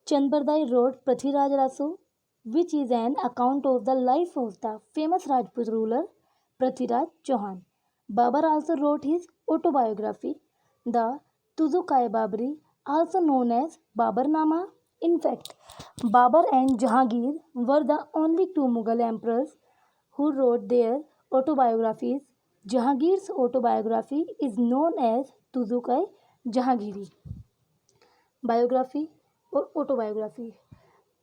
Chanbardai wrote Prithviraj Raso, which is an account of the life of the famous Rajput ruler Prithviraj Chauhan. Babur also wrote his autobiography, the Tuzu-Kai Babri, also known as Baburnama. In fact, Babur and Jahangir were the only two Mughal emperors who wrote their autobiographies. Jahangir's autobiography is known as Tuzu-Kai Jahangiri. Biography और autobiography.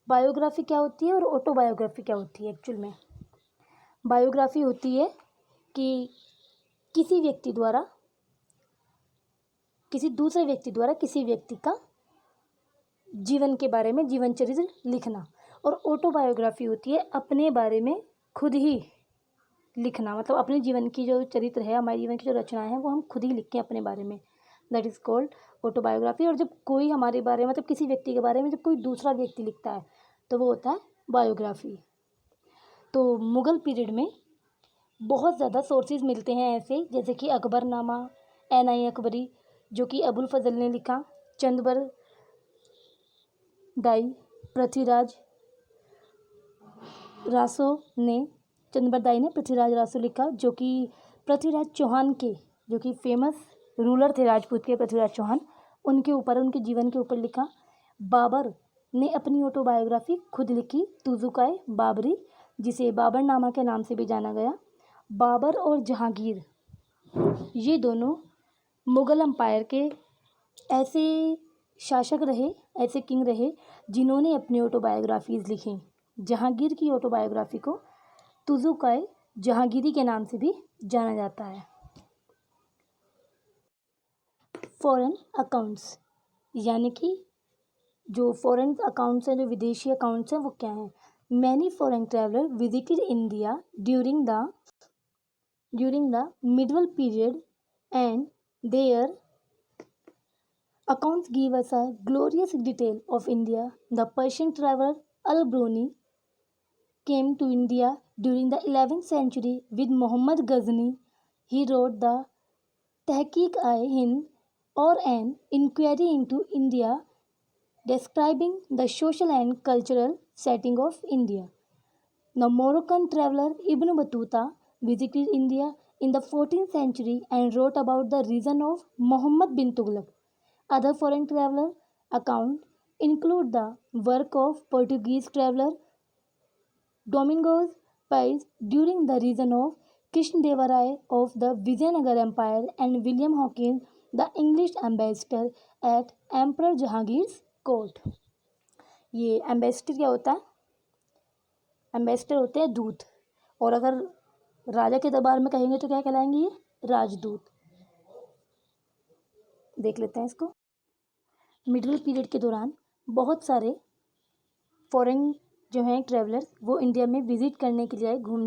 Biography क्या होती है और autobiography क्या होती है? Actual में biography होती है कि किसी दूसरे व्यक्ति द्वारा किसी व्यक्ति का जीवन के बारे में जीवन चरित्र लिखना। और ऑटोबायोग्राफी होती है अपने बारे में खुद ही लिखना, मतलब अपने जीवन की जो चरित्र है, हमारे जीवन की जो रचनाएं हैं वो हम खुद ही लिखें अपने बारे में, दैट इज़ कॉल्ड ऑटोबायोग्राफी। और जब कोई हमारे बारे में, मतलब किसी व्यक्ति के बारे में जब कोई दूसरा व्यक्ति लिखता है तो वो होता है बायोग्राफी। तो मुग़ल पीरियड में बहुत ज़्यादा सोर्सेज मिलते हैं ऐसे, जैसे कि अकबरनामा, एन.आई. अकबरी जो कि अबुल फजल ने लिखा, चंदबरदाई चंदबरदाई ने पृथ्वीराज रासो लिखा, जो कि पृथ्वीराज चौहान के, जो कि फेमस रूलर थे राजपूत के पृथ्वीराज चौहान, उनके ऊपर, उनके जीवन के ऊपर लिखा। बाबर ने अपनी ऑटोबायोग्राफी खुद लिखी, तुजुकाए बाबरी, जिसे बाबरनामा के नाम से भी जाना गया। बाबर और जहांगीर ये दोनों मुग़ल एम्पायर के ऐसे शासक रहे, ऐसे किंग रहे जिन्होंने अपनी ऑटोबायोग्राफीज़ लिखी। जहांगीर की ऑटोबायोग्राफी को तुजुकाए जहांगीरी के नाम से भी जाना जाता है। फॉरेन अकाउंट्स, यानी कि जो फॉरेन अकाउंट्स हैं, जो विदेशी अकाउंट्स हैं, वो क्या हैं? Many foreign traveller visited India during the middle period and their accounts give us a glorious detail of India. The Persian traveler Al-Bruni came to India during the 11th century with Muhammad Ghazni. He wrote the Tahqiq-i-Hind, or an inquiry into India, describing the social and cultural setting of India. The Moroccan traveler Ibn Battuta visited India in the 14th century and wrote about the reign of Muhammad bin Tughlaq. Other foreign traveler accounts include the work of Portuguese traveler Domingos Pais during the reign of Krishnadevaraya of the Vijayanagara Empire and William Hawkins, the English ambassador at Emperor Jahangir's court. ये ambassador क्या होता है? Ambassador होते हैं दूत, और अगर राजा के दरबार में कहेंगे तो क्या कहलाएंगे? ये राजदूत। देख लेते हैं इसको। मिडिल पीरियड के दौरान बहुत सारे फॉरेन जो हैं ट्रैवलर्स वो इंडिया में विज़िट करने के लिए, घूमने